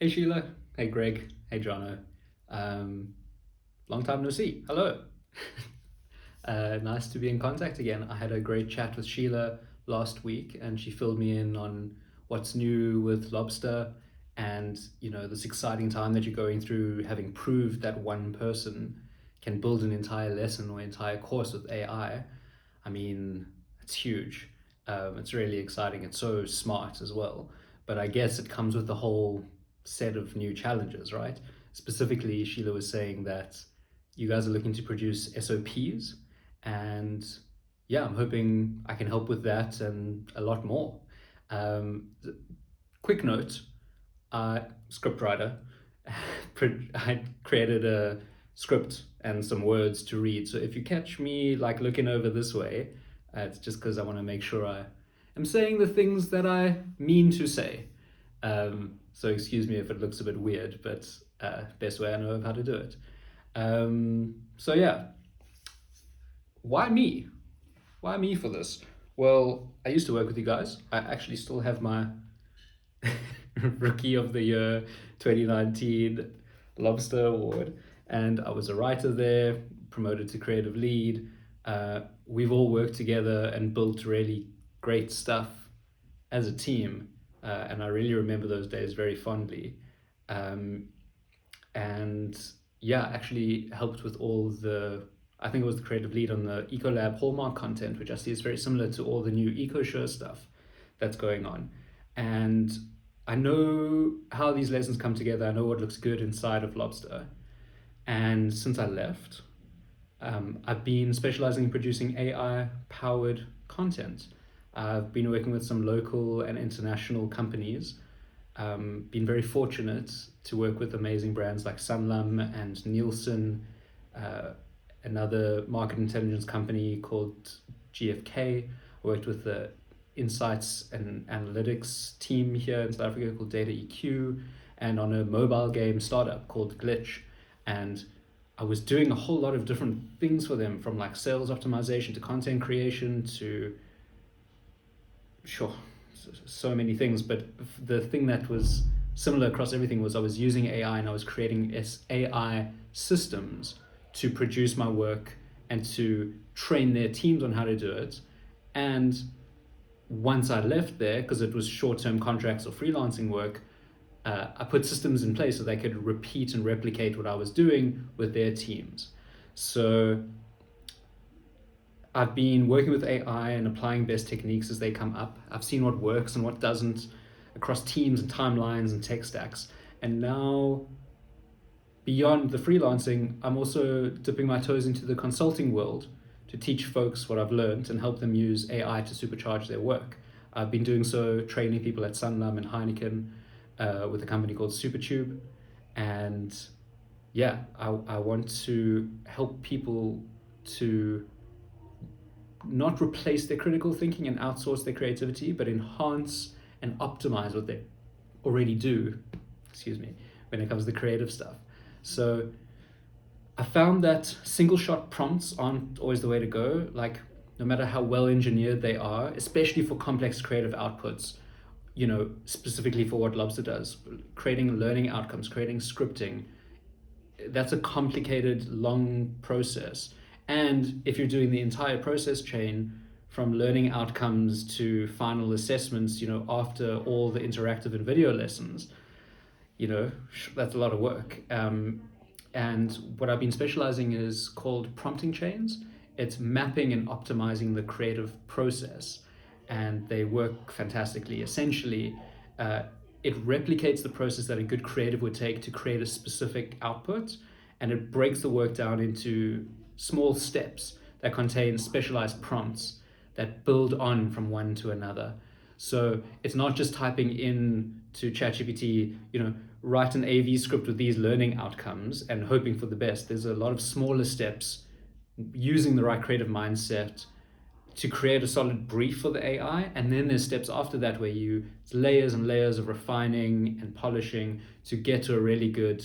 Hey Sheila. Hey Greg. Hey Jono. Um, Long time no see. Hello. Nice to be in contact again. I had a great chat with Sheila last week, and she filled me in on what's new with Lobster, and this exciting time that you're going through, having proved that one person can build an entire lesson or entire course with AI. I mean, it's huge. It's really exciting. It's so smart as well. But I guess it comes with a whole set of new challenges, right? Specifically, Sheila was saying that you guys are looking to produce SOPs, and yeah, I'm hoping I can help with that and a lot more. Um, Quick note, scriptwriter. I created a script and some words to read. So if you catch me like looking over this way, it's just because I want to make sure I am saying the things that I mean to say. So excuse me if it looks a bit weird, but best way I know of how to do it. So yeah, why me? Why me for this? Well, I used to work with you guys. I actually still have my Rookie of the Year 2019 Lobster Award, and I was a writer there, promoted to creative lead. We've all worked together and built really great stuff as a team, and I really remember those days very fondly. Um, and yeah, actually helped with all the, I think it was the creative lead on the Ecolab Hallmark content, which I see is very similar to all the new EcoSure stuff that's going on. And I know how these lessons come together. I know what looks good inside of Lobster. And since I left, I've been specializing in producing AI powered content. I've been working with some local and international companies. Been very fortunate to work with amazing brands like Sunlum and Nielsen, uh, another market intelligence company called GFK. I worked with the insights and analytics team here in South Africa called Data EQ, and on a mobile game startup called Glitch. And I was doing a whole lot of different things for them, from like sales optimization to content creation to, sure, so many things. But the thing that was similar across everything was I was using AI, and I was creating AI systems to produce my work and to train their teams on how to do it. And once I left there, because it was short-term contracts or freelancing work, I put systems in place so they could repeat and replicate what I was doing with their teams. So I've been working with AI and applying best techniques as they come up. I've seen what works and what doesn't across teams and timelines and tech stacks. And now, beyond the freelancing, I'm also dipping my toes into the consulting world to teach folks what I've learned and help them use AI to supercharge their work. I've been doing so, training people at Sunlum and Heineken with a company called Supertube. And yeah, I want to help people to not replace their critical thinking and outsource their creativity, but enhance and optimize what they already do, excuse me, when it comes to the creative stuff. So I found that single shot prompts aren't always the way to go. Like, no matter how well engineered they are, especially for complex creative outputs, specifically for what Lobster does, creating learning outcomes, creating scripting, that's a complicated, long process. And if you're doing the entire process chain from learning outcomes to final assessments, after all the interactive and video lessons, that's a lot of work. And what I've been specializing in is called prompting chains. It's mapping and optimizing the creative process, and they work fantastically. Essentially, it replicates the process that a good creative would take to create a specific output, and it breaks the work down into small steps that contain specialized prompts that build on from one to another. So it's not just typing in to ChatGPT, write an AV script with these learning outcomes and hoping for the best. There's a lot of smaller steps using the right creative mindset to create a solid brief for the AI. And then there's steps after that where it's layers and layers of refining and polishing to get to a really good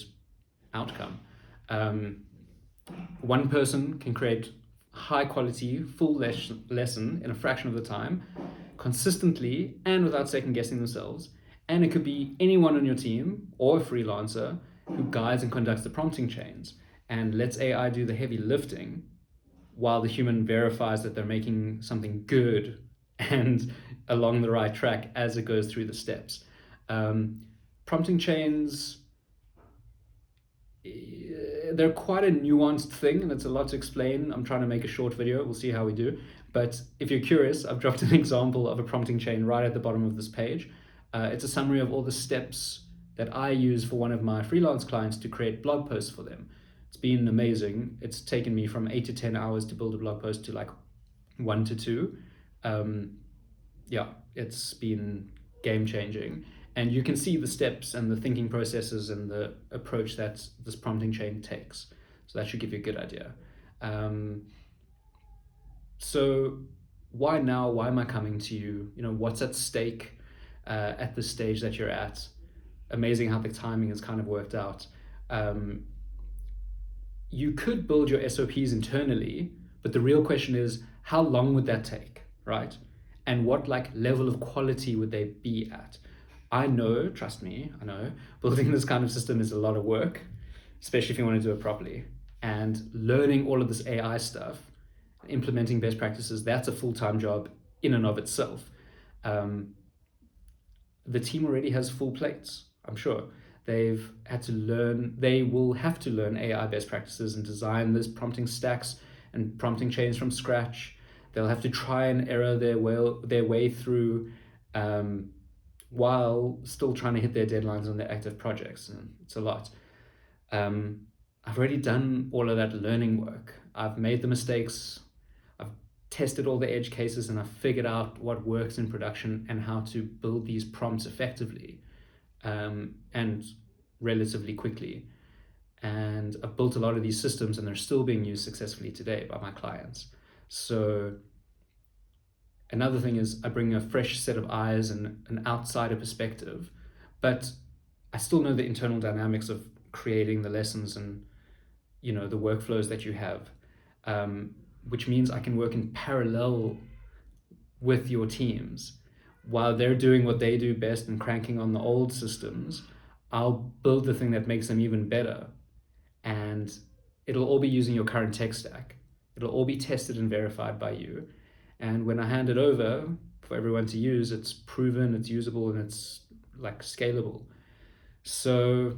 outcome. One person can create high quality, full lesson in a fraction of the time, consistently and without second guessing themselves. And it could be anyone on your team or a freelancer who guides and conducts the prompting chains and lets AI do the heavy lifting while the human verifies that they're making something good and along the right track as it goes through the steps. Um, Prompting chains, they're quite a nuanced thing and it's a lot to explain. I'm trying to make a short video. We'll see how we do. But if you're curious, I've dropped an example of a prompting chain right at the bottom of this page. It's a summary of all the steps that I use for one of my freelance clients to create blog posts for them. It's been amazing. It's taken me from 8 to 10 hours to build a blog post to like 1 to 2. Yeah, it's been game changing. And you can see the steps and the thinking processes and the approach that this prompting chain takes. So that should give you a good idea. So why now? Why am I coming to you? What's at stake at the stage that you're at? Amazing how the timing has kind of worked out. You could build your SOPs internally, but the real question is, how long would that take, right? And what like level of quality would they be at? I know, trust me, I know, building this kind of system is a lot of work, especially if you want to do it properly. And learning all of this AI stuff, implementing best practices, that's a full-time job in and of itself. The team already has full plates, I'm sure. They will have to learn AI best practices and design this prompting stacks and prompting chains from scratch. They'll have to try and error their way through while still trying to hit their deadlines on their active projects. And it's a lot. I've already done all of that learning work. I've made the mistakes. I've tested all the edge cases and I've figured out what works in production and how to build these prompts effectively and relatively quickly. And I've built a lot of these systems and they're still being used successfully today by my clients. So another thing is I bring a fresh set of eyes and an outsider perspective, but I still know the internal dynamics of creating the lessons and the workflows that you have, which means I can work in parallel with your teams. While they're doing what they do best and cranking on the old systems, I'll build the thing that makes them even better. And it'll all be using your current tech stack. It'll all be tested and verified by you. And when I hand it over for everyone to use, it's proven, it's usable, and it's like scalable. So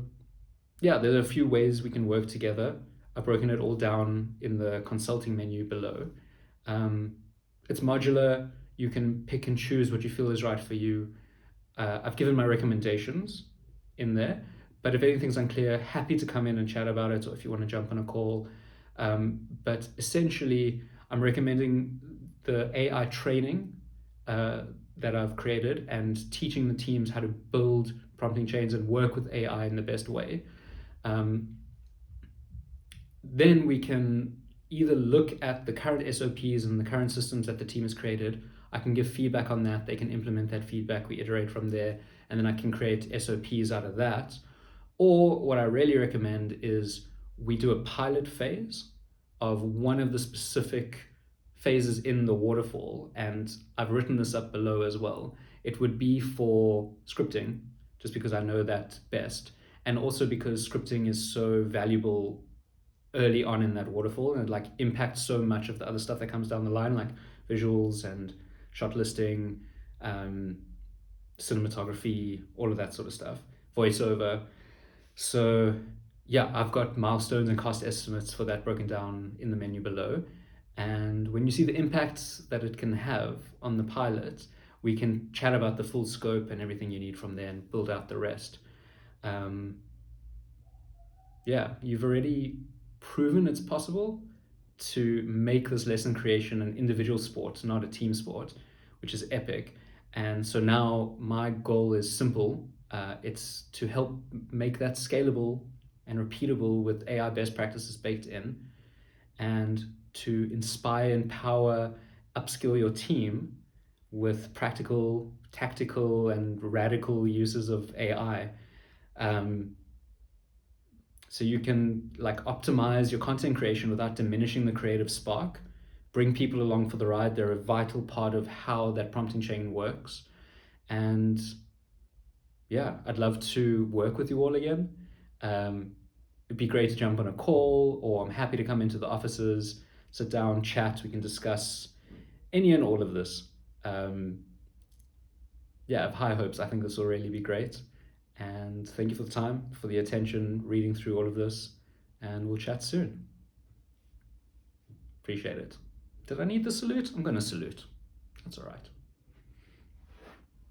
yeah, there are a few ways we can work together. I've broken it all down in the consulting menu below. It's modular. You can pick and choose what you feel is right for you. I've given my recommendations in there, but if anything's unclear, happy to come in and chat about it, or if you want to jump on a call. But essentially, I'm recommending the AI training that I've created and teaching the teams how to build prompting chains and work with AI in the best way. Then we can either look at the current SOPs and the current systems that the team has created. I can give feedback on that. They can implement that feedback. We iterate from there, and then I can create SOPs out of that. Or what I really recommend is we do a pilot phase of one of the specific phases in the waterfall, and I've written this up below as well. It would be for scripting, just because I know that best, and also because scripting is so valuable early on in that waterfall, and it like impacts so much of the other stuff that comes down the line, like visuals and shot listing, cinematography, all of that sort of stuff, voiceover. So yeah, I've got milestones and cost estimates for that broken down in the menu below. And when you see the impacts that it can have on the pilot, we can chat about the full scope and everything you need from there and build out the rest. Yeah, you've already proven it's possible to make this lesson creation an individual sport, not a team sport, which is epic. And so now my goal is simple. It's to help make that scalable and repeatable with AI best practices baked in, and to inspire, empower, upskill your team with practical, tactical, and radical uses of AI. So you can like optimize your content creation without diminishing the creative spark. Bring people along for the ride. They're a vital part of how that prompting chain works. And yeah, I'd love to work with you all again. Um, it'd be great to jump on a call, or I'm happy to come into the offices, sit down, chat. We can discuss any and all of this. Um, yeah, I have high hopes. I think this will really be great. And thank you for the time, for the attention, reading through all of this. And we'll chat soon. Appreciate it. Did I need the salute? I'm going to salute. That's all right.